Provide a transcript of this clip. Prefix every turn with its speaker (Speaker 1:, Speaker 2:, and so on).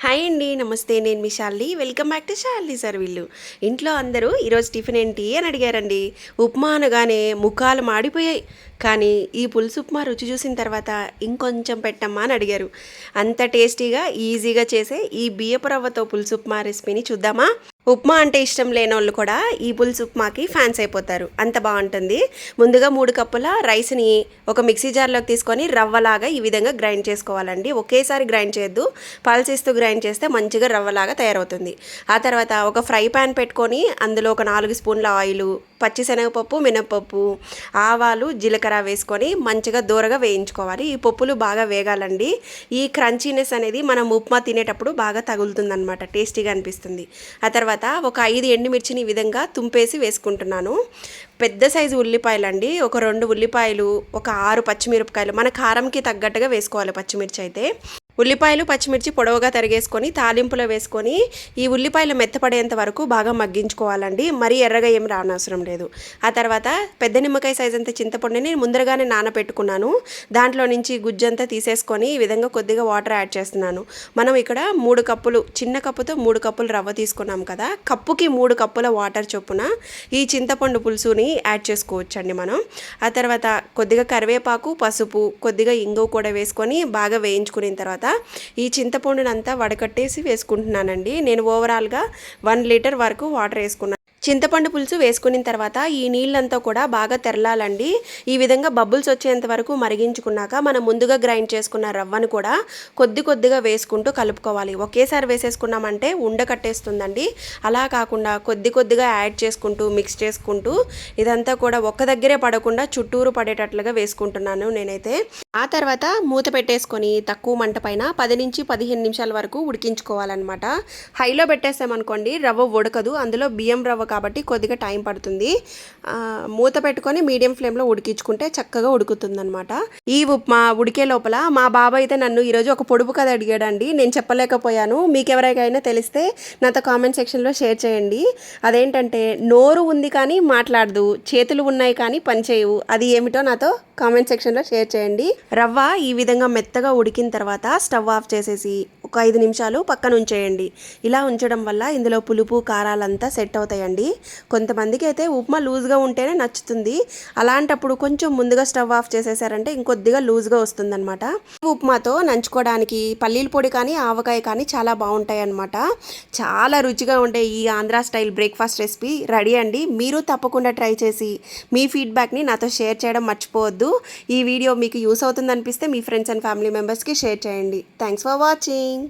Speaker 1: Hi అండి, నమస్తే. నేను మీ Shalini. Welcome back to Shalini సర్వీళ్ళు. ఇంట్లో అందరూ ఈరోజు టిఫిన్ ఏంటి అని అడిగారండి. ఉప్మా అనగానే ముఖాలు మాడిపోయాయి. కానీ ఈ పులుసు ఉప్మా రుచి చూసిన తర్వాత ఇంకొంచెం పెట్టమ్మా అని అడిగారు. అంత టేస్టీగా ఈజీగా చేసే ఈ బియ్యపు రవ్వతో పులుసు ఉప్మా రెసిపీని చూద్దామా? ఉప్మా అంటే ఇష్టం లేనోళ్ళు కూడా ఈ పులుసు ఉప్మాకి ఫ్యాన్స్ అయిపోతారు, అంత బాగుంటుంది. ముందుగా 3 కప్పుల రైస్ని ఒక మిక్సీ జార్లోకి తీసుకొని రవ్వలాగా ఈ విధంగా గ్రైండ్ చేసుకోవాలండి. ఒకేసారి గ్రైండ్ చేయొద్దు, పల్సిస్తూ గ్రైండ్ చేస్తే మంచిగా రవ్వలాగా తయారవుతుంది. ఆ తర్వాత ఒక ఫ్రై ప్యాన్ పెట్టుకొని అందులో ఒక 4 స్పూన్ల ఆయిల్, పచ్చిశనగపప్పు, మినపప్పు, ఆవాలు, జీలకర్ర వేసుకొని మంచిగా దూరగా వేయించుకోవాలి. ఈ పప్పులు బాగా వేగాలండి. ఈ క్రంచీనెస్ అనేది మనం ఉప్మా తినేటప్పుడు బాగా తగులుతుందన్నమాట, టేస్టీగా అనిపిస్తుంది. ఆ తర్వాత ఒక 5 ఎండుమిర్చిని ఈ విధంగా తుంపేసి వేసుకుంటున్నాను. పెద్ద సైజు ఉల్లిపాయలు అండి, ఒక 2 ఉల్లిపాయలు, ఒక 6 పచ్చిమిరపకాయలు, మన కారంకి తగ్గట్టుగా వేసుకోవాలి పచ్చిమిర్చి అయితే. ఉల్లిపాయలు, పచ్చిమిర్చి పొడవుగా తరిగేసుకొని తాలింపులో వేసుకొని ఈ ఉల్లిపాయలు మెత్తపడేంత వరకు బాగా మగ్గించుకోవాలండి. మరీ ఎర్రగా ఏం రానవసరం లేదు. ఆ తర్వాత పెద్ద నిమ్మకాయ సైజ్ అంత చింతపండుని ముందరగానే నానబెట్టుకున్నాను. దాంట్లో నుంచి గుజ్జంతా తీసేసుకొని ఈ విధంగా కొద్దిగా వాటర్ యాడ్ చేస్తున్నాను. మనం ఇక్కడ 3 కప్పులు, చిన్న కప్పుతో 3 కప్పులు రవ్వ తీసుకున్నాం కదా, కప్పుకి 3 కప్పుల వాటర్ చొప్పున ఈ చింతపండు పులుసుని యాడ్ చేసుకోవచ్చండి మనం. ఆ తర్వాత కొద్దిగా కరివేపాకు, పసుపు, కొద్దిగా ఇంగువ కూడా వేసుకొని బాగా వేయించుకున్న తర్వాత ఈ చింతపండునంతా వడకట్టేసి వేసుకుంటున్నానండి. నేను ఓవరాల్గా 1 లీటర్ వరకు వాటర్ వేసుకున్నాను. చింతపండు పులుసు వేసుకున్న తర్వాత ఈ నీళ్ళంతా కూడా బాగా తెరలాలండి. ఈ విధంగా బబుల్స్ వచ్చేంత వరకు మరిగించుకున్నాక మనం ముందుగా గ్రైండ్ చేసుకున్న రవ్వను కూడా కొద్దిగా వేసుకుంటూ కలుపుకోవాలి. ఒకేసారి వేసేసుకున్నామంటే ఉండకట్టేస్తుందండి. అలా కాకుండా కొద్దిగా యాడ్ చేసుకుంటూ మిక్స్ చేసుకుంటూ ఇదంతా కూడా ఒక్క దగ్గరే పడకుండా చుట్టూరు పడేటట్లుగా వేసుకుంటున్నాను నేనైతే. ఆ తర్వాత మూత పెట్టేసుకొని తక్కువ మంట పైన 10 నుంచి 15 నిమిషాల వరకు ఉడికించుకోవాలన్నమాట. హైలో పెట్టేసామనుకోండి రవ్వ ఉడకదు, అందులో బియ్యం రవ్వ కాబట్టి కొద్దిగా టైం పడుతుంది. మూత పెట్టుకొని మీడియం ఫ్లేమ్లో ఉడికించుకుంటే చక్కగా ఉడుకుతుందనమాట. ఈ ఉప్మా ఉడికే లోపల మా బాబాయ్ అయితే నన్ను ఈరోజు ఒక పొడుపు కథ అడిగాడండి. నేను చెప్పలేకపోయాను. మీకు ఎవరికైనా తెలిస్తే నాతో కామెంట్ సెక్షన్లో షేర్ చేయండి. అదేంటంటే, నోరు ఉంది కానీ మాట్లాడదు, చేతులు ఉన్నాయి కానీ పనిచేయవు, అది ఏమిటో నాతో కామెంట్ సెక్షన్లో షేర్ చేయండి. రవ్వ ఈ విధంగా మెత్తగా ఉడికిన తర్వాత స్టవ్ ఆఫ్ చేసేసి ఒక 5 నిమిషాలు పక్కన ఉంచేయండి. ఇలా ఉంచడం వల్ల ఇందులో పులుపు, కారాలంతా సెట్ అవుతాయండి. కొంతమందికి అయితే ఉప్మా లూజ్గా ఉంటేనే నచ్చుతుంది. అలాంటప్పుడు కొంచెం ముందుగా స్టవ్ ఆఫ్ చేసేసారంటే ఇంకొద్దిగా లూజ్గా వస్తుందన్నమాట. ఉప్మాతో నంచుకోవడానికి పల్లీల పొడి కానీ ఆవకాయ కానీ చాలా బాగుంటాయి అన్నమాట. చాలా రుచిగా ఉండే ఈ Andhra style breakfast recipe ready అండి. మీరు తప్పకుండా ట్రై చేసి మీ ఫీడ్బ్యాక్ని నాతో షేర్ చేయడం మర్చిపోవద్దు. ఈ వీడియో మీకు యూస్ అవుతుంది అనిపిస్తే మీ ఫ్రెండ్స్ అండ్ ఫ్యామిలీ మెంబర్స్కి షేర్ చేయండి. Thanks for watching.